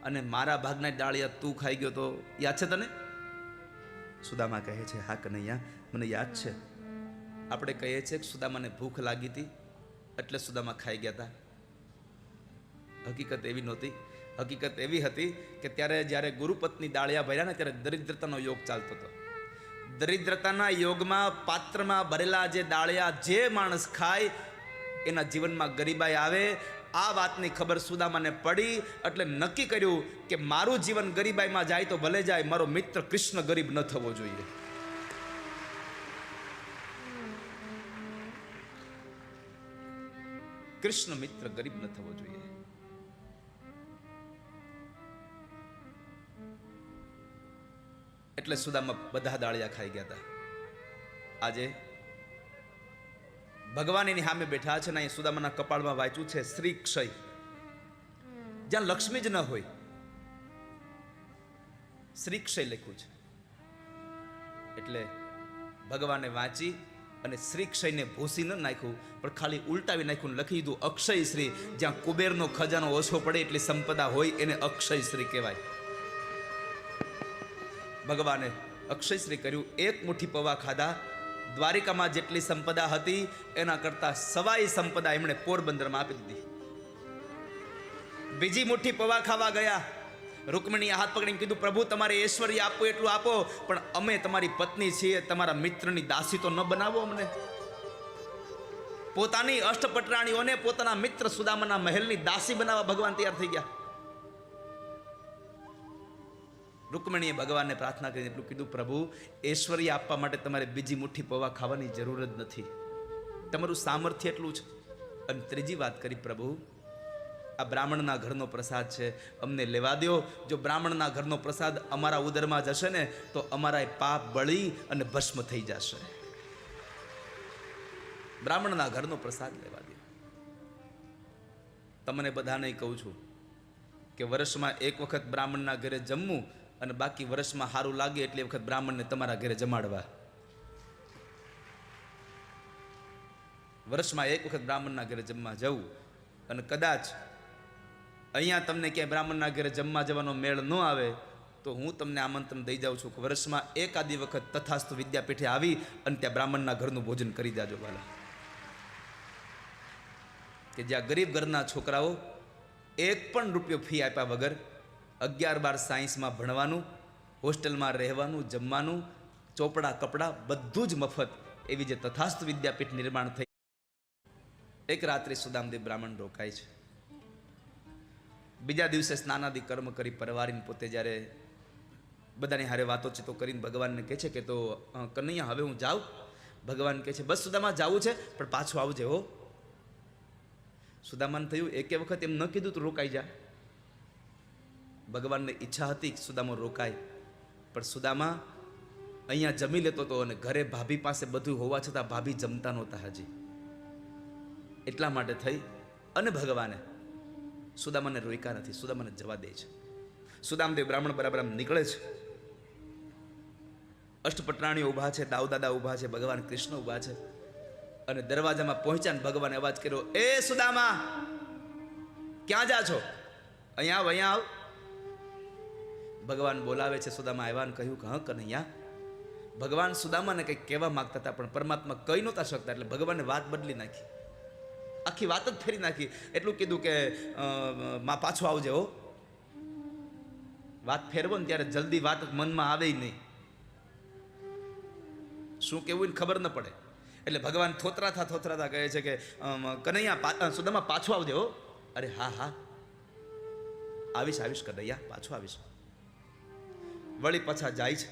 અને મારા ભાગના ડાળિયા તું ખાઈ ગયો તો યાદ છે તને? સુદામા કહે છે, હા કનૈયા, મને યાદ છે. આપણે કહીએ છીએ કે સુદામાને ભૂખ લાગી હતી એટલે સુદામા ખાઈ ગયા હતા. હકીકત એવી નહોતી. હકીકત એવી હતી કે ત્યારે જ્યારે ગુરુપત્ની ડાળિયા ભર્યા ને ત્યારે દરિદ્રતાનો યોગ ચાલતો હતો. દરિદ્રતાના યોગમાં પાત્રમાં ભરેલા જે ડાળિયા જે માણસ ખાય એના જીવનમાં ગરીબાઈ આવે. આ વાતની ખબર સુદામાને પડી એટલે નક્કી કર્યું કે મારું જીવન ગરીબાઈમાં જાય તો ભલે જાય, મારો મિત્ર કૃષ્ણ ગરીબ ન થવો જોઈએ. કૃષ્ણ મિત્ર ગરીબ ન થવો જોઈએ. એટલે સુદામા બધા ડાળિયા ખાઈ ગયા હતા. આજે ભગવાન એની સામે બેઠા છે ને અહીં સુદામાના કપાળમાં વાંચ્યું છે શ્રી ક્ષય. જ્યાં લક્ષ્મી જ ન હોય શ્રી ક્ષય લખ્યું છે. એટલે ભગવાને વાંચી અને શ્રી ક્ષયને ભૂસી ન નાખ્યું પણ ખાલી ઉલટાવી નાખ્યું, લખી દીધું અક્ષય શ્રી. જ્યાં કુબેરનો ખજાનો ઓછો પડે એટલી સંપદા હોય એને અક્ષય શ્રી કહેવાય. ભગવાને અક્ષય શ્રી કર્યું. એક મુઠ્ઠી પૌવા ખાધા. દ્વારિકામાં જેટલી સંપદા હતી એના કરતા સવાઈ સંપદા એમણે પોરબંદરમાં આપી દીધી. બીજી મુઠ્ઠી પૌવા ખાવા ગયા. રૂકમણીએ હાથ પકડીને કીધું, પ્રભુ તમારે ઐશ્વર્ય આપવું એટલું આપો, પણ અમે તમારી પત્ની છીએ, તમારા મિત્રની દાસી તો ન બનાવો અમને. પોતાની અષ્ટપટરાણીઓને પોતાના મિત્ર સુદામાના મહેલની દાસી બનાવવા ભગવાન તૈયાર થઈ ગયા. રૂકમણીએ ભગવાનને પ્રાર્થના કરીને એટલું કીધું, પ્રભુ ઐશ્વર્ય આપવા માટે તમારે બીજી મુઠ્ઠી પૌવા ખાવાની જરૂર જ નથી, તમારું સામર્થ્ય એટલું છે. અને ત્રીજી વાત કરી, પ્રભુ આ બ્રાહ્મણના ઘરનો પ્રસાદ છે, અમને લેવા દો. જો બ્રાહ્મણના ઘરનો પ્રસાદ અમારા ઉદરમાં જશે ને તો અમારા પાપ બળી અને ભસ્મ થઈ જશે. બ્રાહ્મણના ઘરનો પ્રસાદ લેવા દો. તમને બધાને કહું છું કે વર્ષમાં એક વખત બ્રાહ્મણના ઘરે જમવું અને બાકી વર્ષમાં સારું લાગે એટલી વખત બ્રાહ્મણને તમારા ઘરે જમાડવા. વર્ષમાં એક વખત બ્રાહ્મણના ઘરે જમવા જવું. અને કદાચ અહીંયા તમને ક્યાંય બ્રાહ્મણના ઘરે જમવા જવાનો મેળ ન આવે તો હું તમને આમંત્રણ દઈ જાઉં છું કે વર્ષમાં એકાદી વખત તથાસ્તુ વિદ્યાપીઠે આવી અને ત્યાં બ્રાહ્મણના ઘરનું ભોજન કરી જાજો વાલા. કે જ્યાં ગરીબ ઘરના છોકરાઓ એક પણ રૂપિયો ફી આપ્યા વગર 11-12 સાયન્સમાં ભણવાનું, હોસ્ટેલમાં રહેવાનું, જમવાનું, ચોપડા કપડા બધું જ મફત, એવી જે તથાસ્તુ વિદ્યાપીઠ નિર્માણ થઈ. એક રાત્રે સુદામદેવ બ્રાહ્મણ રોકાય છે. બીજા દિવસે સ્નાનાદિ કર્મ કરી પરવારીને પોતે જ્યારે બધાની હારે વાતોચીતો કરીને ભગવાનને કહે છે કે તો કનૈયા હવે હું જાઉં. ભગવાન કહે છે બસ સુદામા જાવું છે પણ પાછું આવજે હો. સુદામાને થયું એકે વખત એમ ન કીધું તો રોકાઈ જા. ભગવાનને ઈચ્છા હતી કે સુદામા રોકાય, પણ સુદામા અહીંયા જમી લેતો હતો અને ઘરે ભાભી પાસે બધું હોવા છતાં ભાભી જમતા નહોતા હજી. એટલા માટે થઈ અને ભગવાને સુદામાને રોક્યા નથી, સુદામાને જવા દે છે. સુદામદેવ બ્રાહ્મણ બરાબર આમ નીકળે છે. અષ્ટપટરાણીઓ ઊભા છે, દાઉદાદા ઊભા છે, ભગવાન કૃષ્ણ ઊભા છે. અને દરવાજામાં પહોંચ્યા ને ભગવાને અવાજ કર્યો, એ સુદામા ક્યાં જા છો? અહીંયા આવ, અહીંયા આવ. ભગવાન બોલાવે છે. સુદામા આવ્યા ને કહ્યું કે હા કનૈયા. ભગવાન સુદામાને કંઈક કહેવા માંગતા હતા પણ પરમાત્મા કહી નહોતા શકતા એટલે ભગવાને વાત બદલી નાખી, આખી વાત જ ફેરી નાખી. એટલું કીધું કે માં પાછું આવજે હો. વાત ફેરવો ને ત્યારે જલ્દી વાત મનમાં આવે નહીં, શું કેવું ને ખબર ન પડે. એટલે ભગવાન થોતરાતા કહે છે કે કનૈયા સુદામા પાછું આવજે હો. અરે હા હા આવીશ કનૈયા, પાછું આવીશ. વળી પાછા જાય છે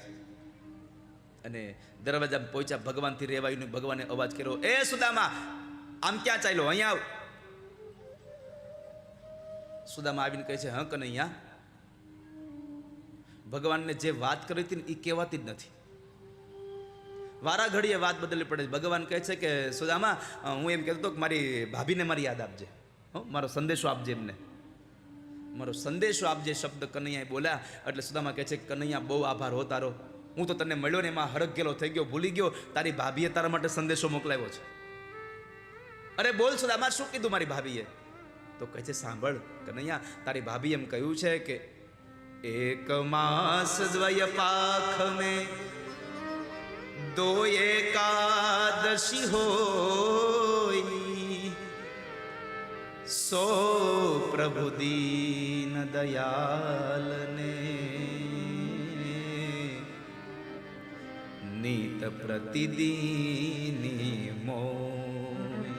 અને દરવાજામાં પહોંચ્યા. ભગવાનથી રેવાયું નહીં. ભગવાને અવાજ કર્યો, એ સુદામા આમ ક્યાં ચાલ્યો? અહીંયા આવ. સુદામા આવીને કહે છે હા કનૈયા. ભગવાનને જે વાત કરી હતી ને એ કહેવાતી જ નથી. વારા ઘડીએ વાત બદલવી પડે. ભગવાન કહે છે કે સુદામા હું એમ કહેતો કે મારી ભાભીને મારી યાદ આપજે, મારો સંદેશો આપજે, એમને મારો સંદેશો આપજે. શબ્દ કનૈયા બોલ્યા એટલે સુદામા કહે છે કે કનૈયા બહુ આભાર હો તારો. હું તો તને મળ્યો ને એમાં હરખ ગયેલો થઈ ગયો, ભૂલી ગયો તારી ભાભીએ તારા માટે સંદેશો મોકલાવ્યો છે. અરે બોલ સુદામા શું કીધું મારી ભાભીએ? તો કહે છે સાંભળ કનૈયા, તારી ભાભી એમ કહ્યું છે કે एक मास द्वय पाख में दो एकादशी होई, सो प्रभु दीन दयाल ने नित प्रतिदिनी मोय।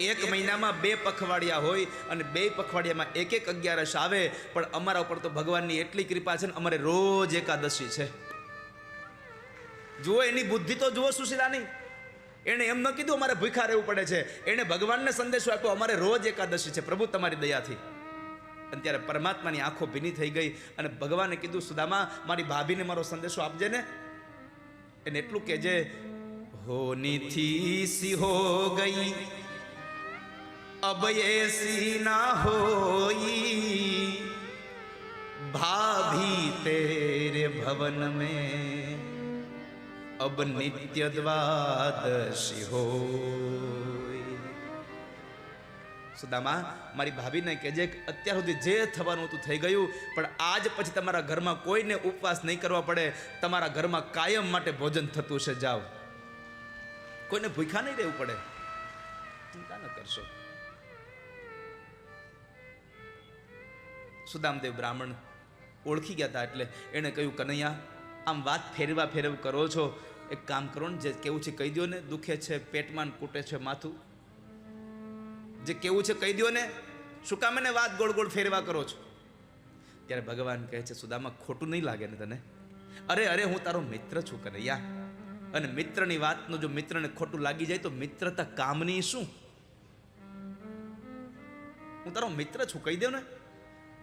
एक મહિનામાં 2 પખવાડિયા હોય અને 2 પખવાડિયામાં એક 11 આવે, પણ અમારા ઉપર તો ભગવાનની એટલી કૃપા છે ને, અમારે રોજ એકાદશી છે. જુઓ એની બુદ્ધિ તો જુઓ સુશીલાની. એણે એમ ન કીધું અમારે ભૂખા રહેવું પડે છે, એણે ભગવાનને સંદેશો આપ્યો અમારે રોજ એકાદશી છે પ્રભુ તમારી દયાથી. અને ત્યારે પરમાત્માની આંખો ભીની થઈ ગઈ અને ભગવાને કીધું સુદામા મારી ભાભીને મારો સંદેશો આપજે ને. એને એટલું કહેજે, હોની થી સી હો ગઈ अब ऐसी ना होई, भाभी तेरे भवन में अब नित्य द्वादशी होय. સુદામા મારી ભાભીને કહેજે કે અત્યાર સુધી જે થવાનું હતું થઈ ગયું, પણ આજ પછી તમારા ઘરમાં કોઈને ઉપવાસ નહીં કરવા પડે, તમારા ઘરમાં કાયમ માટે ભોજન થતું છે. જાઓ, કોઈને ભૂખ્યા નહીં રહેવું પડે, ચિંતા ન કરશો. સુદામદેવ બ્રાહ્મણ ઓળખી ગયા હતા, એટલે એણે કહ્યું કનૈયા આમ વાત ફેરવ કરો છો, એક કામ કરો ને, જે કેવું છે કહી દો ને. દુખે છે પેટમાં, કૂટે છે માથું, જે કેવું છે કહી દો ને, શું કામ એને વાત ગોળ ગોળ ફેરવા કરો છો? ત્યારે ભગવાન કહે છે સુદામા ખોટું નહીં લાગે ને તને? અરે અરે હું તારો મિત્ર છું કનૈયા, અને મિત્રની વાતનું જો મિત્રને ખોટું લાગી જાય તો મિત્રતા કામની શું? હું તારો મિત્ર છું, કહી દો ને.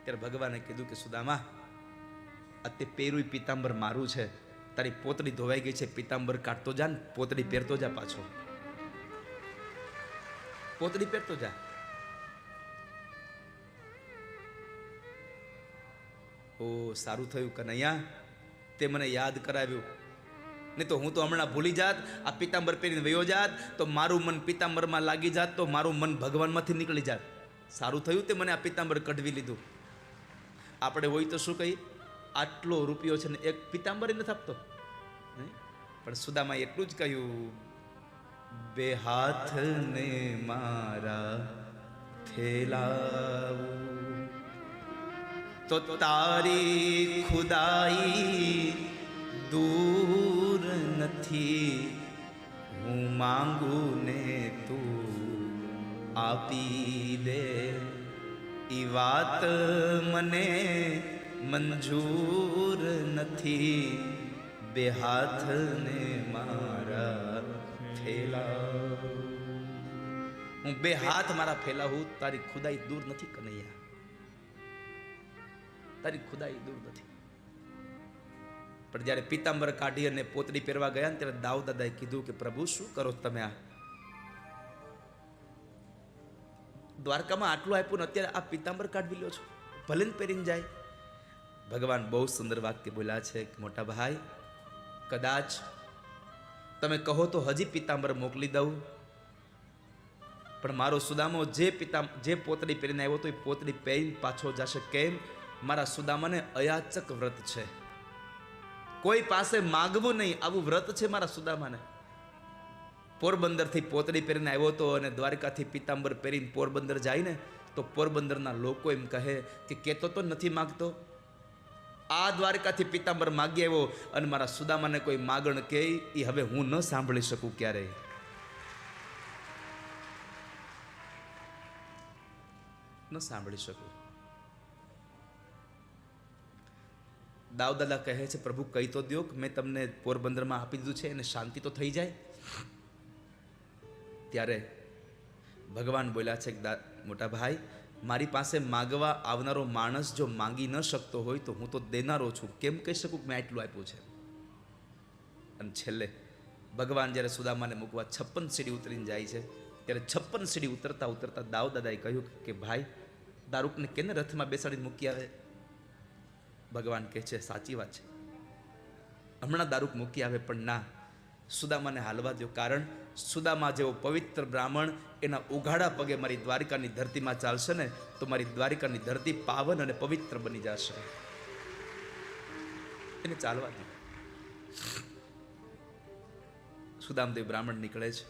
ત્યારે ભગવાને કીધું કે સુદામા આ તે પહેરું પીતાંબર મારું છે, તારી પોતડી ધોવાઈ ગઈ છે, પીતાંબર કાઢતો જા ને પોતડી પહેરતો જા, પાછો પોતડી પહેરતો જા. ઓ સારું થયું કનૈયા તે મને યાદ કરાવ્યું, નહીં તો હું તો હમણાં ભૂલી જાત. આ પીતાંબર પહેરીને વયો જાત તો મારું મન પીતાંબરમાં લાગી જાત, તો મારું મન ભગવાનમાંથી નીકળી જાત. સારું થયું તે મને આ પીતાંબર કઢવી લીધું. આપણે હોય તો શું કહી, આટલો રૂપિયો છે ને એક પીતાંબર નથી આપતો, પણ સુદામાએ એટલું જ કહ્યું, બે હાથ ને મારા થેલાવું તો તારી ખુદાઈ દૂર નથી, હું માંગુ ને તું આપી દે, ઈ વાત મને મંજૂર નથી, બે હાથ ને મારા ફેલાવું. હું બે હાથ મારા ફેલાવું, તારી ખુદાઈ દૂર નથી કનૈયા, તારી ખુદાઈ દૂર નથી. પણ જ્યારે પીતાંબર કાઢી અને પોતડી પહેરવા ગયા ને ત્યારે દાઉદ દાદાએ કીધું કે પ્રભુ શું કરો તમે? આ દ્વારકામાં આટલું આપ્યું ને અત્યારે આ પીતાંબર કાઢવી લો છો, ભલે ને પહેરીને જાય. ભગવાન બહુ સુંદર વાક્ય બોલ્યા છે કે મોટા ભાઈ કદાચ તમે કહો તો હજી પીતાંબર મોકલી દઉં, પણ મારો સુદામો જે પોતડી પહેરીને આવ્યો તો એ પોતડી પહેરીને પાછો જશે. કેમ? મારા સુદામાને અયાચક વ્રત છે, કોઈ પાસે માગવું નહીં આવું વ્રત છે મારા સુદામાને. પોરબંદરથી પોતડી પહેરીને આવ્યો હતો અને દ્વારકાથી પીતાંબર પહેરીને પોરબંદર જાય ને તો પોરબંદરના લોકો એમ કહે કે કેતો તો નથી માગતો, આ દ્વારકાથી પીતાંબર માગી આવ્યો અને મારા સુદામાને કોઈ માગણ કહે એ હવે હું ન સાંભળી શકું ક્યારેય. ન સાંભળી શકું. દાઉદ દાદા કહે છે પ્રભુ કહી તો દો કે મેં તમને પોરબંદરમાં આપી દીધું છે, એને શાંતિ તો થઈ જાય. ત્યારે ભગવાન બોલ્યા છે કે મોટા ભાઈ મારી પાસે માગવા આવનારો માણસ જો માંગી ન શકતો હોય તો હું તો દેનારો છું, કેમ કહી શકું કે મેં આટલું આપ્યું છે? અને છેલ્લે ભગવાન જ્યારે સુદામાને મૂકવા 56 સીડી ઉતરીને જાય છે ત્યારે 56 સીડી ઉતરતા ઉતરતા દાઉદ દાદાએ કહ્યું કે ભાઈ દારૂકને કેને રથમાં બેસાડીને મૂકી આવે? ભગવાન કહે છે સાચી વાત છે, હમણાં દારૂક મૂકી આવે, પણ ના, સુદામાને હાલવા દો, કારણ સુદામા જેવો પવિત્ર બ્રાહ્મણ એના ઉઘાડા પગે મારી દ્વારિકાની ધરતીમાં ચાલશે ને તો મારી દ્વારિકાની ધરતી પાવન અને પવિત્ર બની જશે. એને ચાલવા દો. સુદામદેવ બ્રાહ્મણ નીકળે છે.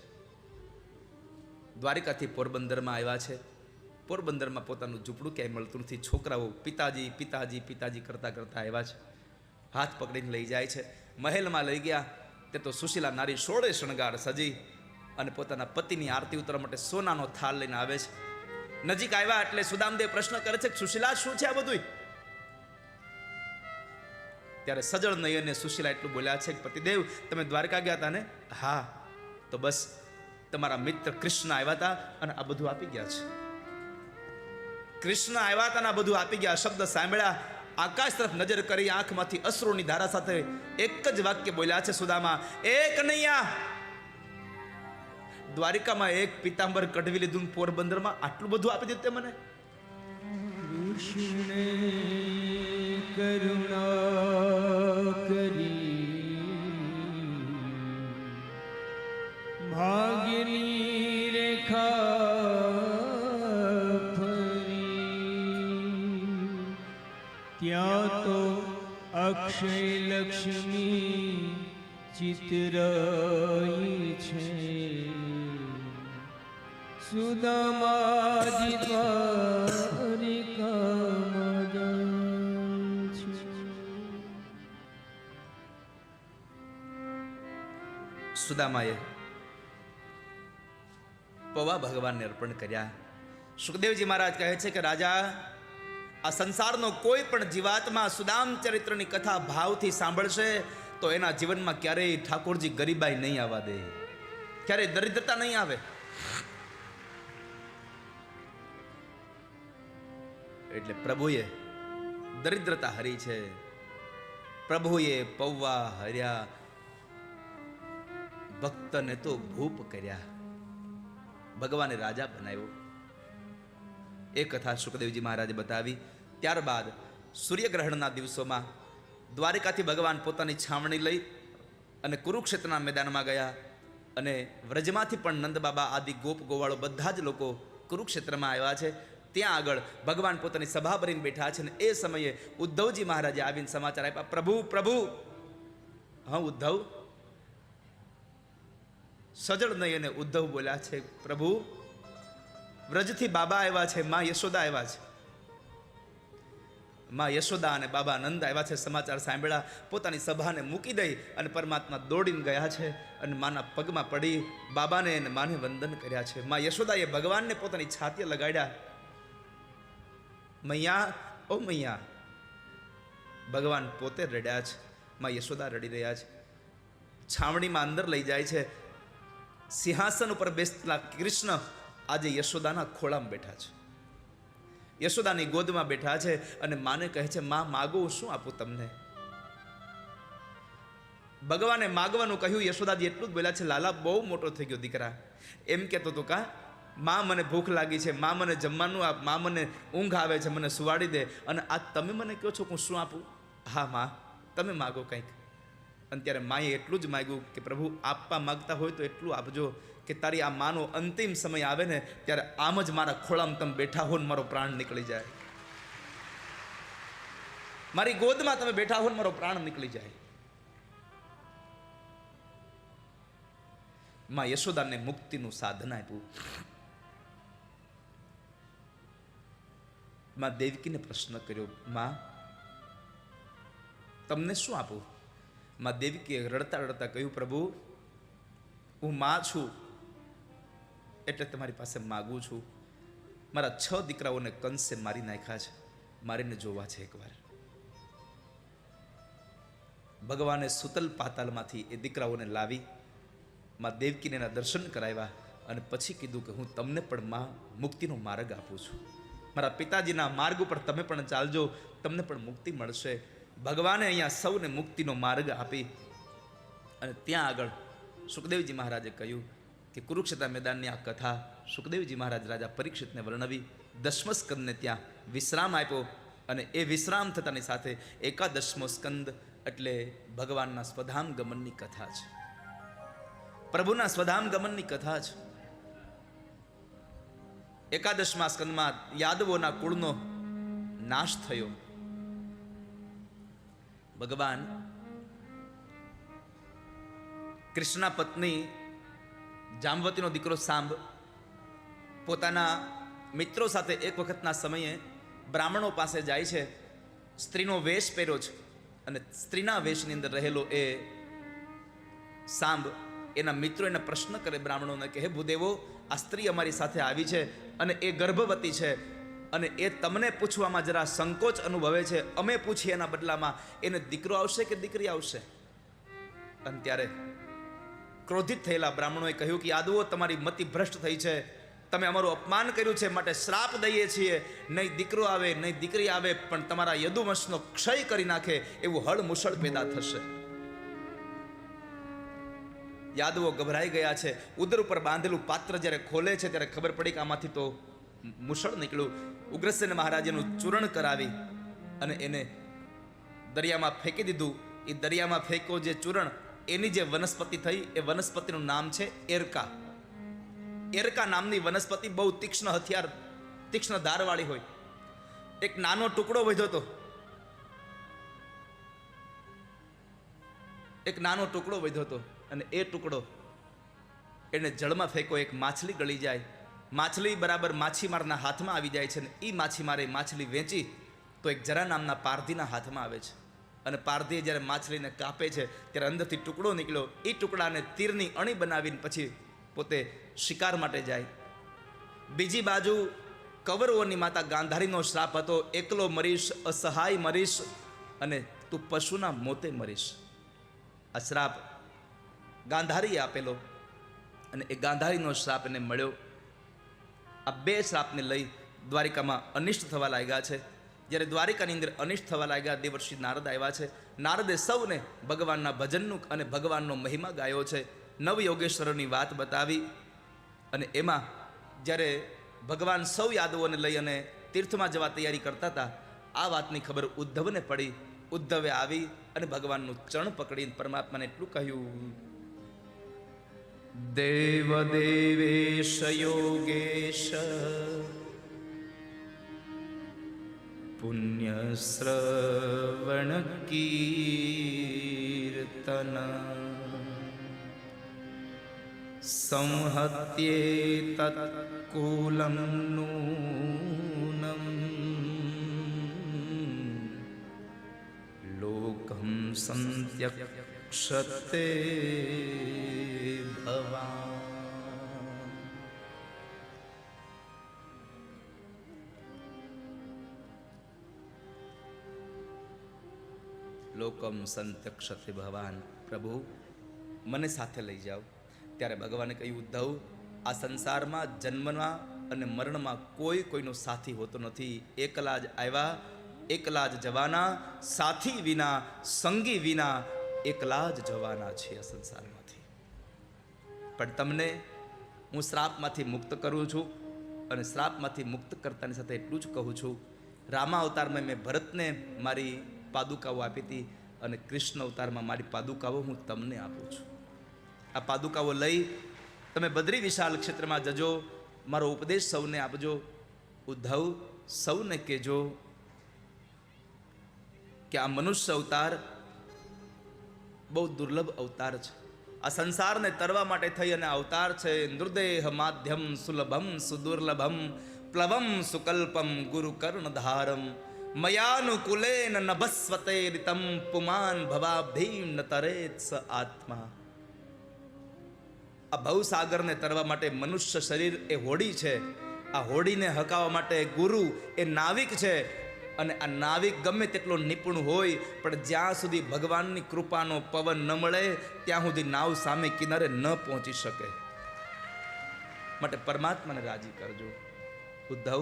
દ્વારિકાથી પોરબંદરમાં આવ્યા છે. પોરબંદરમાં પોતાનું ઝૂંપડું ક્યાંય મળતું નથી. છોકરાઓ પિતાજી પિતાજી પિતાજી કરતા કરતા આવ્યા છે. હાથ પકડીને લઈ જાય છે. મહેલમાં લઈ ગયા તે તો સુશીલા નારી 16 શણગાર સજી અને પોતાના પતિની આરતી ઉતારવા માટે સોનાનો થાળ લઈને આવે છે. નજીક આવ્યા એટલે સુદામદેવ પ્રશ્ન કરે છે કે સુશીલા, શું છે આ બધું? ત્યારે સજળ નયને સુશીલા એટલું બોલ્યા છે કે પતિદેવ, તમે દ્વારકા ગયા હતા ને? હા. તો બસ તમારા મિત્ર કૃષ્ણ આવ્યા હતા અને આ બધું આપી ગયા છે. કૃષ્ણ આવ્યા હતા ને આ બધું આપી ગયા. શબ્દ સાંભળ્યા, આકાશ તરફ નજર કરી આંખમાંથી અશ્રુની ધારા સાથે એક જ વાક્ય બોલ્યા છે સુદામા, એ કનૈયા, દ્વારિકામાં એક પિતાંબર કઢવી લીધું, પોરબંદરમાં આટલું બધું આપી દીધું તે મને? કરુણા કરી ભાગ્યની રેખા ફરી, ત્યાં તો અક્ષય લક્ષ્મી ચિતરાઈ છે. સુદામાજી દ્વારિકામાં જાય છે. સુદામાએ પૌવા ભગવાનને અર્પણ કર્યા. સુખદેવજી મહારાજ કહે છે કે રાજા, આ સંસારનો કોઈ પણ જીવાત્મા સુદામ ચરિત્રની કથા ભાવથી સાંભળશે તો એના જીવનમાં ક્યારેય ઠાકોરજી ગરીબાઈ નહીં આવવા દે, ક્યારેય દરિદ્રતા નહીં આવે. એટલે પ્રભુએ દરિદ્રતા હરી છે. પ્રભુએ પૌવા હર્યા, ભક્તને તો ભૂપ કર્યા, ભગવાને રાજા બનાવ્યો. એ કથા સુખદેવજી મહારાજે બતાવી. ત્યારબાદ સૂર્યગ્રહણના દિવસોમાં દ્વારિકાથી ભગવાન પોતાની છાવણી લઈ અને કુરુક્ષેત્રના મેદાનમાં ગયા. અને વ્રજમાંથી પણ નંદબાબા આદિ ગોપ ગોવાળો બધા જ લોકો કુરુક્ષેત્રમાં આવ્યા છે. ત્યાં આગળ ભગવાન પોતાની સભા ભરીને બેઠા છે. અને એ સમયે ઉદ્ધવજી મહારાજે આવીને સમાચાર આપ્યા, પ્રભુ પ્રભુ. હા ઉદ્ધવ. સજળ નયને ઉદ્ધવ બોલ્યા છે, પ્રભુ, વ્રજથી બાબા આવ્યા છે, માં યશોદા આવ્યા છે. માં યશોદા અને બાબા નંદ આવ્યા છે. સમાચાર સાંભળ્યા, પોતાની સભાને મૂકી દઈ અને પરમાત્મા દોડીને ગયા છે અને માના પગમાં પડી બાબાને અને માને વંદન કર્યા છે. માં યશોદાએ ભગવાનને પોતાની છાતીએ લગાડ્યા. મૈયા, ઓ મૈયા. ભગવાન પોતે રડ્યા છે, માં યશોદા રડી રહ્યા છે. છાવણીમાં અંદર લઈ જાય છે. સિંહાસન ઉપર બેસતા કૃષ્ણ આજે યશોદાના ખોળામાં બેઠા છે, યશોદાની ગોદમાં બેઠા છે. અને માને કહે છે, માં માગો, શું આપું તમને? ભગવાને માગવાનું કહ્યું. યશોદાજી એટલું જ બોલ્યા છે, લાલા બહુ મોટો થઈ ગયો દીકરા. એમ કહેતો તો કા, માં મને ભૂખ લાગી છે, માં મને જમવાનું આપ, માં મને ઊંઘ આવે છે, મને સુવાડી દે. અને આ તમે મને કહો છો હું શું આપું? હા માં, તમે માગો કંઈક. અને ત્યારે માએ એટલું જ માગ્યું કે પ્રભુ, આપવા માગતા હોય તો એટલું આપજો કે તારી આ માનો અંતિમ સમય આવે ને ત્યારે આમ જ મારા ખોળામાં તમે બેઠા હો ને મારો પ્રાણ નીકળી જાય, મારી ગોદમાં તમે બેઠા હો ને મારો પ્રાણ નીકળી જાય. માં યશોદાને મુક્તિનું સાધન આપ્યું. માં દેવકીને પ્રશ્ન કર્યો, માં તમને શું આપું? માં દેવકીએ રડતા રડતા કહ્યું, પ્રભુ, હું માં છું એટલે તમારી પાસે માગું છું. મારા 6 દીકરાઓને કંસે મારી નાખ્યા છે, મારીને જોવા છે એકવાર. ભગવાને સુતલ પાતાલમાંથી એ દીકરાઓને લાવી માં દેવકીને એના દર્શન કરાવ્યા અને પછી કીધું કે હું તમને પણ માં મુક્તિનો માર્ગ આપું છું. મારા પિતાજીના માર્ગ ઉપર તમે પણ ચાલજો, તમને પણ મુક્તિ મળશે. ભગવાને અહીંયા સૌને મુક્તિનો માર્ગ આપી. અને ત્યાં આગળ સુખદેવજી મહારાજે કહ્યું કે કુરુક્ષેત્ર મેદાનની આ કથા સુખદેવજી મહારાજ રાજા પરીક્ષિતને વર્ણવી. 10મો સ્કંદને ત્યાં વિશ્રામ આપ્યો. અને એ વિશ્રામ થતાની સાથે 11મો સ્કંદ એટલે ભગવાનના સ્વધામ ગમનની કથા છે. પ્રભુના સ્વધામ ગમનની કથા છે. એકાદશમા સ્કંદમાં યાદવોના કુળનો નાશ થયો. ભગવાન કૃષ્ણના પત્ની જાંબવતીનો દીકરો સાંબ પોતાના મિત્રો સાથે એક વખતના સમયે બ્રાહ્મણો પાસે જાય છે. સ્ત્રીનો વેશ પહેર્યો છે અને સ્ત્રીના વેશની અંદર રહેલો એ સાંબ એના મિત્રો એને પ્રશ્ન કરે બ્રાહ્મણોને કે હે ભૂદેવો, આ સ્ત્રી અમારી સાથે આવી છે અને એ ગર્ભવતી છે અને એ તમને પૂછવામાં જરા સંકોચ અનુભવે છે. અમે પૂછીએ એના બદલામાં એને દીકરો આવશે કે દીકરી આવશે? અને ત્યારે ક્રોધિત થયેલા બ્રાહ્મણોએ કહ્યું કે યાદવો, તમારી મતિ ભ્રષ્ટ થઈ છે. તમે અમારું અપમાન કર્યું છે, માટે શ્રાપ દઈએ છીએ. નહીં દીકરો આવે નહીં દીકરી આવે, પણ તમારા યદુવંશનો ક્ષય કરી નાખે એવું હળ મુસળ પેદા થશે. યાદવો ગભરાઈ ગયા છે. ઉદર ઉપર બાંધેલું પાત્ર જ્યારે ખોલે છે ત્યારે ખબર પડી કે આમાંથી તો મુસળ નીકળ્યું. ઉગ્રસેન મહારાજેનું ચૂરણ કરાવી અને એને દરિયામાં ફેંકી દીધું. એ દરિયામાં ફેંકો જે ચૂરણ, એની જે વનસ્પતિ થઈ એ વનસ્પતિનું નામ છે એરકા. એરકા નામની વનસ્પતિ બહુ તીક્ષ્ણ હથિયાર, તીક્ષ્ણ ધારવાળી હોય. એક નાનો ટુકડો વધ્યો હતો, એક નાનો ટુકડો વધ્યો હતો અને એ ટુકડો એને જળમાં ફેંકો, એક માછલી ગળી જાય. માછલી બરાબર માછીમારના હાથમાં આવી જાય છે અને એ માછીમારે માછલી વેચી તો એક જરા નામના પારધીના હાથમાં આવે છે. અને પારધીએ જ્યારે માછલીને કાપે છે ત્યારે અંદરથી ટુકડો નીકળ્યો. એ ટુકડાને તીરની અણી બનાવીને પછી પોતે શિકાર માટે જાય. બીજી બાજુ કૌરવોની માતા ગાંધારીનો શ્રાપ હતો, એકલો મરીશ, અસહાય મરીશ અને તું પશુના મોતે મરીશ. આ શ્રાપ ગાંધારીએ આપેલો અને એ ગાંધારીનો શ્રાપ એને મળ્યો. આ બે શ્રાપને લઈ દ્વારિકામાં અનિષ્ટ થવા લાગ્યા છે. જ્યારે દ્વારિકાની અંદર અનિષ્ટ થવા લાગ્યા, દેવર્ષિ નારદ આવ્યા છે. નારદે સૌને ભગવાનના ભજનનું અને ભગવાનનો મહિમા ગાયો છે. નવયોગેશ્વરોની વાત બતાવી અને એમાં જ્યારે ભગવાન સૌ યાદવોને લઈ અને તીર્થમાં જવા તૈયારી કરતા હતા, આ વાતની ખબર ઉદ્ધવને પડી. ઉદ્ધવે આવી અને ભગવાનનું ચરણ પકડીને પરમાત્માને એટલું કહ્યું, દેવ દેવેશ યોગેશ પુણ્ય શ્રવણ કીર્તન સંહત્યે તત્કુલમ નૂનમ લોકમ સંત્યક્ષતે ભવાન. લોકમ સંત્યક્ષતે ભવાન. પ્રભુ, મને સાથે લઈ જાઓ. ત્યારે ભગવાને કહ્યું, ઉદ્ધવ, આ સંસારમાં જન્મના અને મરણમાં કોઈ કોઈનો સાથી હોતો નથી. એકલા જ આવ્યા, એકલા જ જવાના, સાથી વિના, સંગી વિના એકલા જ જવાના છે આ સંસારમાંથી. પણ તમને હું શ્રાપમાંથી મુક્ત કરું છું અને શ્રાપમાંથી મુક્ત કરતાની સાથે એટલું જ કહું છું, રામા અવતારમાં મેં ભરતને મારી પાદુકાઓ આપી હતી અને કૃષ્ણ અવતારમાં મારી પાદુકાઓ હું તમને આપું છું. આ પાદુકાઓ લઈ તમે બદ્રી વિશાળ ક્ષેત્રમાં જજો, મારો ઉપદેશ સૌને આપજો. ઉદ્ધવ, સૌને કહેજો કે આ મનુષ્ય અવતાર બહુ દુર્લભ અવતાર છે. આ સંસારને તરવા માટે થઈ અને અવતાર છે. નૃદેહ માધ્યમ સુલભમ સુદુર્લભમ પ્લવમ સુકલ્પમ ગુરુ કર્ણધારમ મયાનુકુલેન નભસ્વતે રિતમ પુમાન ભવાભીમ ન તરેત સ આત્મા. આ ભવસાગરને તરવા માટે મનુષ્ય શરીર એ હોડી છે. આ હોડીને હકાવવા માટે ગુરુ એ નાવિક છે. અને આ નાવિક ગમે તેટલો નિપુણ હોય પણ જ્યાં સુધી ભગવાનની કૃપાનો પવન ન મળે ત્યાં સુધી નાવ સામે કિનારે ન પહોંચી શકે. માટે પરમાત્માને રાજી કરજો. ઉદ્ધવ,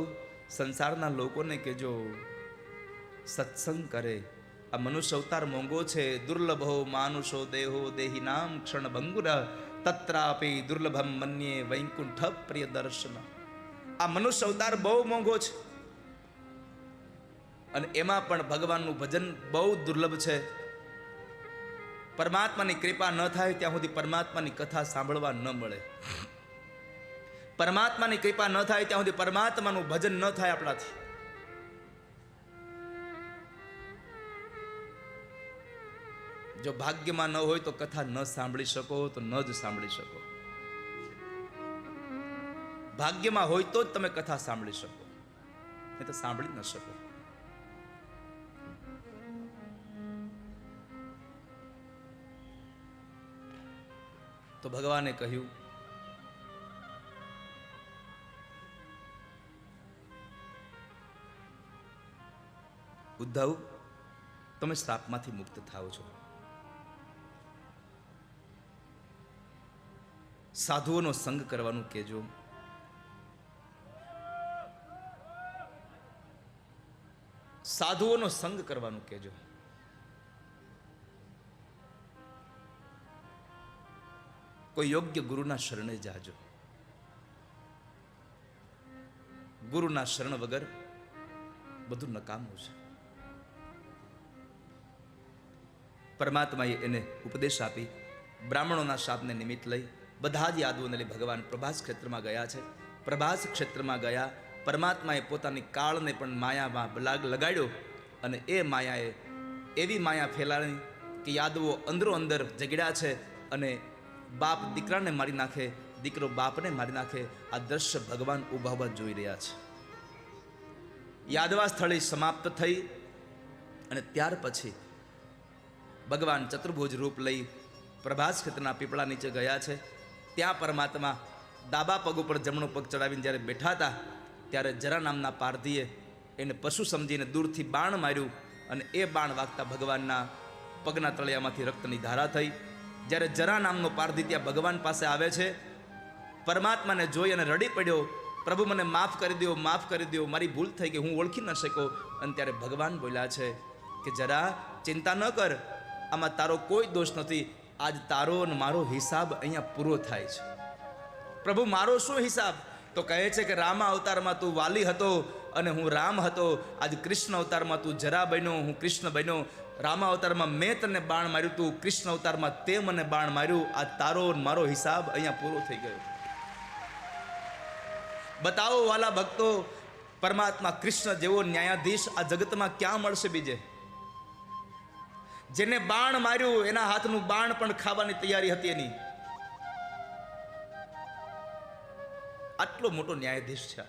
સંસારના લોકોને કહેજો સત્સંગ કરે. આ મનુષ્ય અવતાર મોંઘો છે. દુર્લભો માનુષો દેહો દેહી નામ ક્ષણ ભંગુર તત્રાપી દુર્લભમ મન્યે વૈકુંઠ પ્રિય દર્શન. આ મનુષ્ય અવતાર બહુ મોંઘો છે અને એમાં પણ ભગવાનનું ભજન બહુ દુર્લભ છે. પરમાત્માની કૃપા ન થાય ત્યાં સુધી પરમાત્માની કથા સાંભળવા ન મળે. પરમાત્માની કૃપા ન થાય ત્યાં સુધી પરમાત્માનું ભજન ન થાય આપણાથી. જો ભાગ્યમાં ન હોય તો કથા ન સાંભળી શકો તો ન જ સાંભળી શકો. ભાગ્યમાં હોય તો જ તમે કથા સાંભળી શકો, નહીં તો સાંભળી ન શકો. તો ભગવાને કહ્યું, ઉદ્ધવ, તમે શ્રાપમાંથી મુક્ત થાઓ છો. સાધુઓનો સંગ કરવાનું કહેજો. સાધુઓનો સંગ કરવાનું કહેજો. કોઈ યોગ્ય ગુરુના શરણે જાજો. ગુરુના શરણ વગર બધું નકામું છે. પરમાત્માએ એને ઉપદેશ આપી બ્રાહ્મણોના શાપને નિમિત્ત લઈ બધા જ યાદવોને લઈ ભગવાન પ્રભાસ ક્ષેત્રમાં ગયા છે. પ્રભાસ ક્ષેત્રમાં ગયા, પરમાત્માએ પોતાની કાળને પણ માયામાં લગાડ્યો અને એ માયાએ એવી માયા ફેલાણી કે યાદવો અંદરો અંદર જગડ્યા છે અને બાપ દીકરાને મારી નાખે, દીકરો બાપને મારી નાખે, આ દ્રશ્ય ભગવાન ઊભા ઊભા જોઈ રહ્યા છે. યાદવા સ્થળે સમાપ્ત થઈ અને ત્યાર પછી ભગવાન ચતુર્ભુજ રૂપ લઈ પ્રભાસ ક્ષેત્રના પીપળા નીચે ગયા છે. ત્યાં પરમાત્મા ડાબા પગ ઉપર જમણો પગ ચડાવીને જ્યારે બેઠા હતા ત્યારે જરા નામના પારધીએ એને પશુ સમજીને દૂરથી બાણ માર્યું અને એ બાણ વાગતા ભગવાનના પગના તળિયામાંથી રક્તની ધારા થઈ. જ્યારે જરા નામનો પારધી ત્યાં ભગવાન પાસે આવે છે, પરમાત્માને જોઈ અને રડી પડ્યો, પ્રભુ મને માફ કરી દો, માફ કરી દો, મારી ભૂલ થઈ ગઈ, હું ઓળખી ન શક્યો. અને ત્યારે ભગવાન બોલ્યા છે કે જરા ચિંતા ન કર, આમાં તારો કોઈ દોષ નથી. આજ તારો અને મારો હિસાબ અહીંયા પૂરો થાય છે. પ્રભુ, મારો શું હિસાબ? તો કહે છે કે રામા અવતારમાં તું વાલી હતો અને હું રામ હતો. આજ કૃષ્ણ અવતારમાં તું જરા બન્યો, હું કૃષ્ણ બન્યો. રામા અવતારમાં મેં તને બાણ માર્યું, તું કૃષ્ણ અવતારમાં તે મને બાણ માર્યું. આ તારો મારો હિસાબ અહીંયા પૂરો થઈ ગયો. બતાવો વાલા ભક્તો, પરમાત્મા કૃષ્ણ જેવો ન્યાયાધીશ આ જગતમાં ક્યાં મળશે બીજે? જેને બાણ માર્યું એના હાથનું બાણ પણ ખાવાની તૈયારી હતી એની. આટલો મોટો ન્યાયાધીશ છે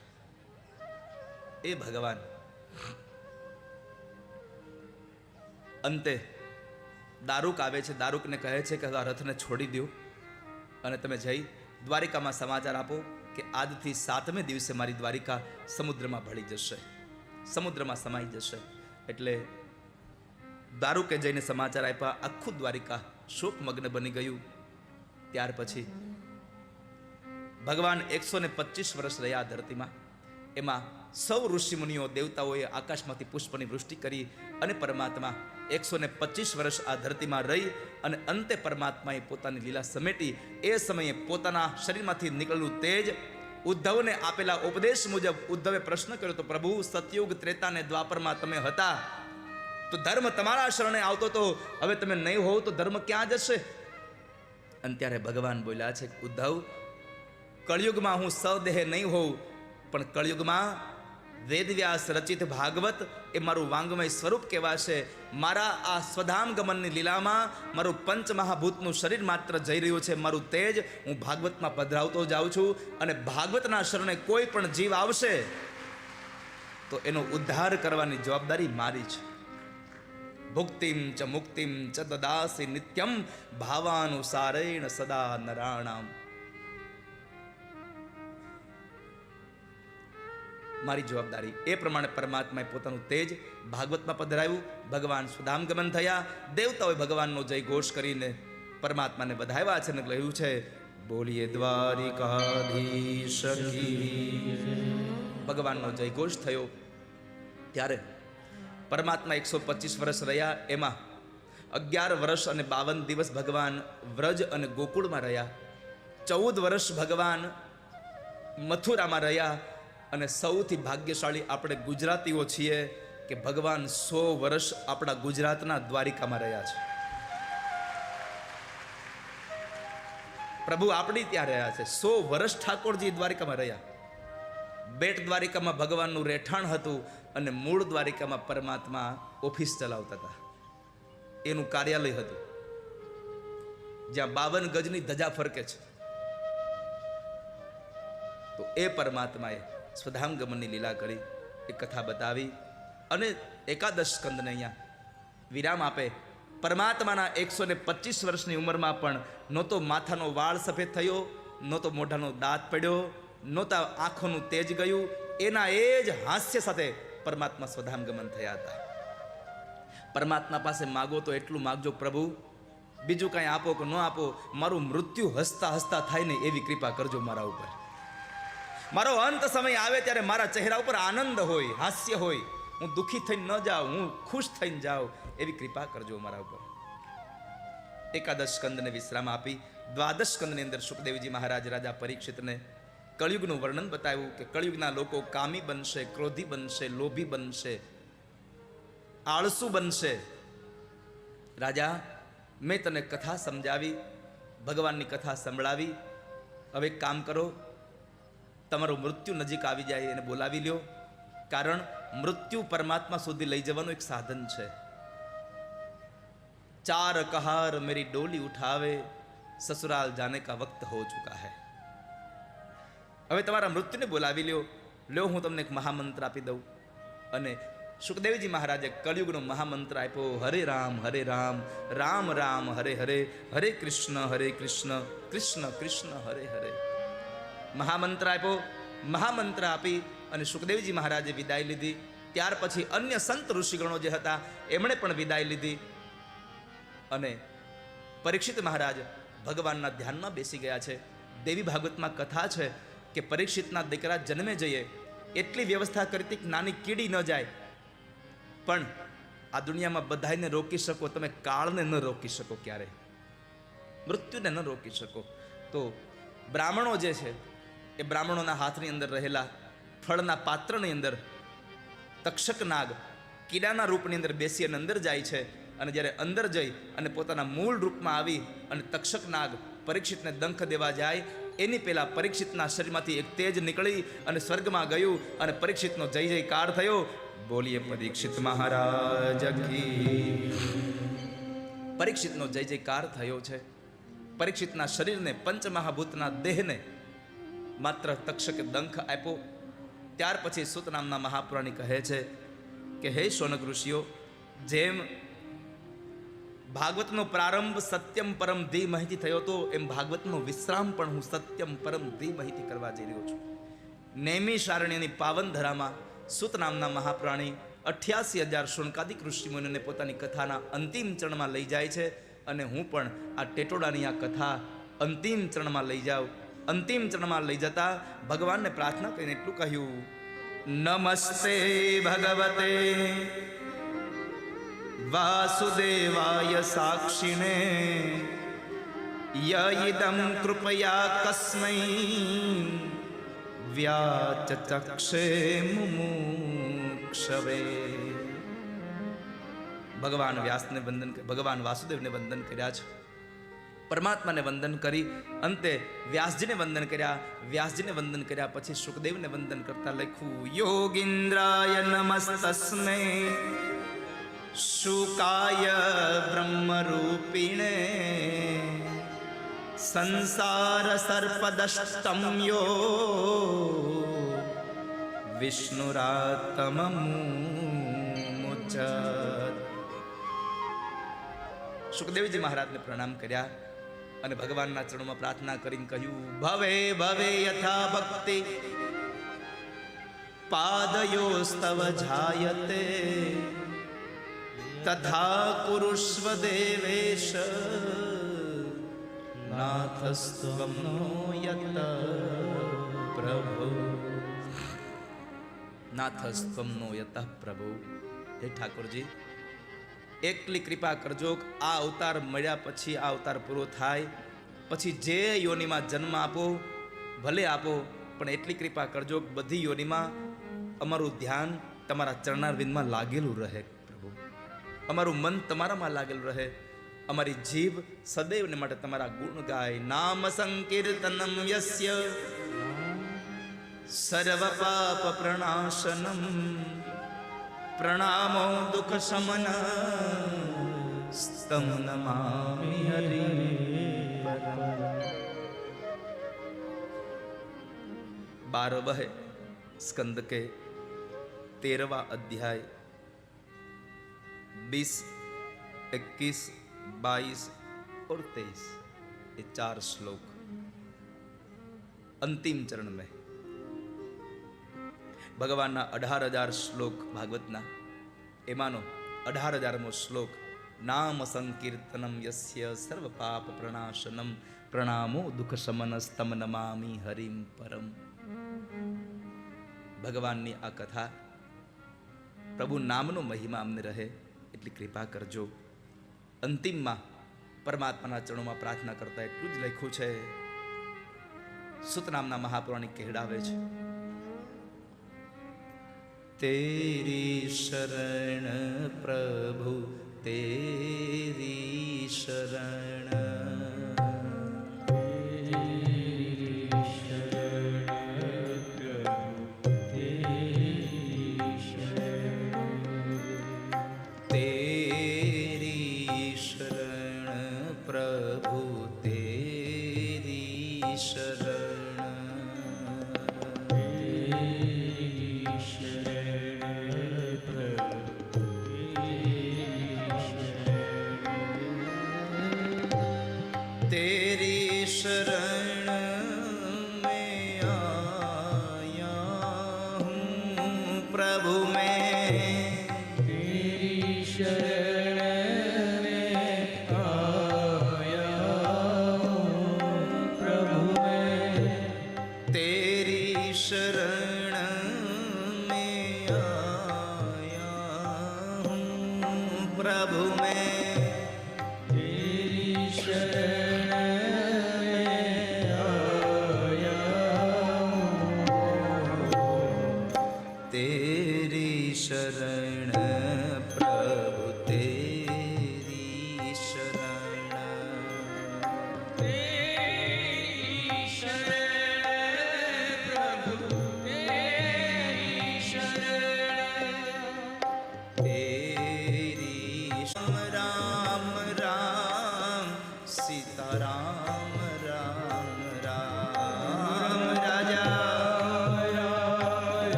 એ ભગવાન. અંતે દારૂક આવે છે. દારૂકને કહે છે કે આ રથને છોડી દો અને તમે જઈ દ્વારિકામાં સમાચાર આપો કે આજથી 7મે દિવસે મારી દ્વારિકા સમુદ્રમાં ભળી જશે, સમુદ્રમાં સમાઈ જશે. એટલે દારૂકે જઈને સમાચાર આપ્યા. આખું દ્વારિકા શોકમગ્ન બની ગયું. ત્યાર પછી ભગવાન 125 વર્ષ રહ્યા ધરતીમાં. એમાં સૌ ઋષિમુનિઓ દેવતાઓએ આકાશમાંથી પુષ્પની વૃષ્ટિ કરી અને પરમાત્મા 125 વર્ષ આ ધરતીમાં રહી અને અંતે પરમાત્માએ પોતાની લીલા સમેટી. એ સમયે પોતાના શરીરમાંથી નીકળેલું તેજ ઉદ્ધવને આપેલા ઉપદેશ મુજબ ઉદ્ધવે પ્રશ્ન કર્યો તો પ્રભુ, સતયુગ, ત્રેતા અને દ્વાપરમાં તમે હતા તો ધર્મ તમારા શરણે આવતો તો, હવે તમે નહીં હોવ તો ધર્મ ક્યાં જશે? અને ત્યારે ભગવાન બોલ્યા છે, ઉદ્ધવ, કળિયુગમાં હું સદેહ નહીં હોઉં, પણ કળિયુગમાં વેદવ્યાસ રચિત ભાગવત એ મારું વાંગમય સ્વરૂપ કહેવાશે. મારા આ સ્વધામ ગમનની લીલામાં મારું પંચમહાભૂતનું શરીર માત્ર જઈ રહ્યું છે. મારું તેજ હું ભાગવતમાં પધરાવતો જાઉં છું અને ભાગવતના શરણે કોઈ પણ જીવ આવશે તો એનો ઉદ્ધાર કરવાની જવાબદારી મારી છે. ભુક્તિમ ચ મુક્તિમ ચ દદાસી નિત્યમ ભાવાનુસારેણ સદા નરાણામ. મારી જવાબદારી. એ પ્રમાણે પરમાત્માએ પોતાનું તેજ ભાગવતમાં પધરાવ્યું. ભગવાન સુધામ ગમન થયા. દેવતાઓએ ભગવાનનો જય ઘોષ કરીને પરમાત્માને વધાવ્યા છે અને કહ્યું છે, બોલીએ દ્વારિકાધીશ કી. ભગવાનનો જય ઘોષ થયો. ત્યારે પરમાત્મા 125 વર્ષ રહ્યા. એમાં 11 વર્ષ અને 52 દિવસ ભગવાન વ્રજ અને ગોકુળમાં રહ્યા. 14 વર્ષ ભગવાન મથુરામાં રહ્યા. અને સૌથી ભાગ્યશાળી આપણે ગુજરાતીઓ છીએ કે ભગવાન 100 વર્ષ આપણા ગુજરાતના દ્વારિકામાં રહ્યા છે. પ્રભુ આપણી ત્યાં રહ્યા છે. 100 વર્ષ ઠાકોરજી દ્વારિકામાં રહ્યા. બેટ દ્વારિકામાં ભગવાનનું રહેઠાણ હતું અને મૂળ દ્વારિકામાં પરમાત્મા ઓફિસ ચલાવતા હતા. એનું કાર્યાલય હતું જ્યાં 52 ગજની ધજા ફરકે છે. તો એ પરમાત્માએ સ્વધામ ગમનની લીલા કરી, એ કથા બતાવી અને એકાદશ સ્કંદને અહીંયા વિરામ આપે. પરમાત્માના 125 વર્ષની ઉંમરમાં પણ નહોતો માથાનો વાળ સફેદ થયો, નહોતો મોઢાનો દાંત પડ્યો, નહોતા આંખોનું તેજ ગયું. એના એ જ હાસ્ય સાથે પરમાત્મા સ્વધામ ગમન થયા હતા. પરમાત્મા પાસે માગો તો એટલું માગજો, પ્રભુ બીજું કાંઈ આપો કે ન આપો, મારું મૃત્યુ હસતા હસતા થાય ને એવી કૃપા કરજો મારા ઉપર. મારો અંત સમય આવે ત્યારે મારા ચહેરા ઉપર આનંદ હોય, હાસ્ય હોય, હું દુઃખી થઈને ન જાઉં, હું ખુશ થઈને જાઉં, એવી કૃપા કરજો મારા ઉપર. એકાદશ સ્કંદને વિશ્રામ આપી દ્વાદશ સ્કંદની અંદર સુખદેવજી મહારાજ રાજા પરીક્ષિતને કળિયુગનું વર્ણન બતાવ્યું કે કળિયુગના લોકો કામી બનશે, ક્રોધી બનશે, લોભી બનશે, આળસુ બનશે. રાજા, મેં તને કથા સમજાવી, ભગવાનની કથા સંભળાવી. હવે એક કામ કરો, તમારું મૃત્યુ નજીક આવી જાય એને બોલાવી લ્યો. કારણ મૃત્યુ પરમાત્મા સુધી લઈ જવાનું એક સાધન છે. 4 કહાર મેરી ડોલી ઉઠાવે, સસુરાલ જાને કા વક્ત હો ચુકા હૈ. હવે તમારા મૃત્યુને બોલાવી લ્યો. લ્યો, હું તમને એક મહામંત્ર આપી દઉં. અને સુખદેવજી મહારાજે કળિયુગનો મહામંત્ર આપ્યો. હરે રામ, રામ રામ, હરે હરે, હરે કૃષ્ણ, કૃષ્ણ કૃષ્ણ, હરે હરે. મહામંત્ર આપ્યો. મહામંત્ર આપી અને સુખદેવજી મહારાજે વિદાય લીધી. ત્યાર પછી અન્ય સંત ઋષિગણો જે હતા એમણે પણ વિદાય લીધી અને પરીક્ષિત મહારાજ ભગવાનના ધ્યાનમાં બેસી ગયા છે. દેવી ભાગવતમાં કથા છે કે પરીક્ષિતના દીકરા જન્મે જઈએ એટલી વ્યવસ્થા કરી હતી કે નાની કીડી ન જાય. પણ આ દુનિયામાં બધાને રોકી શકો, તમે કાળને ન રોકી શકો, ક્યારે મૃત્યુને ન રોકી શકો. તો બ્રાહ્મણો જે છે એ બ્રાહ્મણોના હાથની અંદર રહેલા ફળના પાત્રની અંદર તક્ષક નાગ કીડાના રૂપની અંદર બેસી અને અંદર જાય છે. અને જ્યારે અંદર જઈ અને પોતાના મૂળ રૂપમાં આવી અને તક્ષક નાગ પરીક્ષિતને દંખ દેવા જાય એની પહેલા પરીક્ષિતના શરીરમાંથી એક તેજ નીકળી અને સ્વર્ગમાં ગયું અને પરીક્ષિતનો જય જયકાર થયો. બોલીએ પરીક્ષિત મહારાજ કી. પરીક્ષિતનો જય જયકાર થયો છે. પરીક્ષિતના શરીરને, પંચમહાભૂતના દેહને માત્ર તક્ષકે દંખ આપ્યો. ત્યાર પછી સુત નામના મહાપુરાણી કહે છે કે હે શૌનક ઋષિઓ, જેમ ભાગવતનો પ્રારંભ સત્યમ પરમ ધીમહિથી થયો હતો, એમ ભાગવતનો વિશ્રામ પણ હું સત્યમ પરમ ધીમહિથી કરવા જઈ રહ્યો છું. નૈમિષારણ્યની પાવન ધરામાં સુત નામના મહાપ્રાણી 88,000 શૌનકાદિક ઋષિમુનિઓને પોતાની કથાના અંતિમ ચરણમાં લઈ જાય છે. અને હું પણ આ ટેટોડાની આ કથા અંતિમ ચરણમાં લઈ જાઉં. અંતિમ ચરણમાં લઈ જતા ભગવાનને પ્રાર્થના કરીને એટલું કહ્યું, નમસ્તે ભગવતે વાસુદેવાય સાક્ષિણે યદમ કૃપયા કસ્મૈ વ્યાચચક્ષે મુમુક્ષવે. ભગવાન વ્યાસને વંદન, ભગવાન વાસુદેવને વંદન કર્યા છે. પરમાત્માને વંદન કરી અંતે વ્યાસજીને વંદન કર્યા. વ્યાસજીને વંદન કર્યા પછી સુખદેવને વંદન કરતા લખ્યું, યોગીન્દ્રાય નમસ્તસ્મે શુકાય બ્રહ્મરૂપિણે સંસાર સર્પદષ્ટમ્યો વિષ્ણુરાતમમુચત. સુખદેવજી મહારાજને પ્રણામ કર્યા અને ભગવાનના ચરણોમાં પ્રાર્થના કરીને કહ્યું, ભવે ભવે યથા ભક્તિ પાદયોસ્તવ જાયતે તથા કુરુષ્વ દેવેશ નાથસ્ત્વં નો યત પ્રભુ. નાથસ્ત્વં નો યત પ્રભુ. હે ઠાકોરજી, એકલી કૃપા કરજો. આ અવતાર મળ્યા પછી, આ અવતાર પૂરો થાય પછી જે યોનિમાં જન્મ આપો ભલે આપો, પણ એટલી કૃપા કરજો કે બધી યોનિમાં અમારું ધ્યાન તમારા ચરણારવિંદમાં લાગેલું રહે પ્રભુ. અમારું મન તમારામાં લાગેલું રહે. અમારી જીભ સદૈવને માટે તમારા ગુણ ગાય. નામ સંકીર્તનમ યસ્ય સર્વ પાપ પ્રણાશનમ પ્રણામો દુઃખ શમન સ્તમ નમામિ હરિ. बार वह स्कंद के 13वां अध्याय 20, 21, 22 और 23 ये 4 श्लोक अंतिम चरण में भगवान 18,000 श्लोक भागवतना एमानो 18,000मो श्लोक नाम संकीर्तनम यस्य सर्व पाप प्रणाशनम प्रणामो दुख शमनस्तम नमामि हरिम परम. ભગવાનની આ કથા પ્રભુ નામનો મહિમા અમને રહે એટલી કૃપા કરજો. અંતિમમાં પરમાત્માના ચરણોમાં પ્રાર્થના કરતા એટલું જ લખ્યું છે. સુત નામના મહાપુરાણિક કહેડાવે છે, તેરી શરણ પ્રભુ તેરી શરણ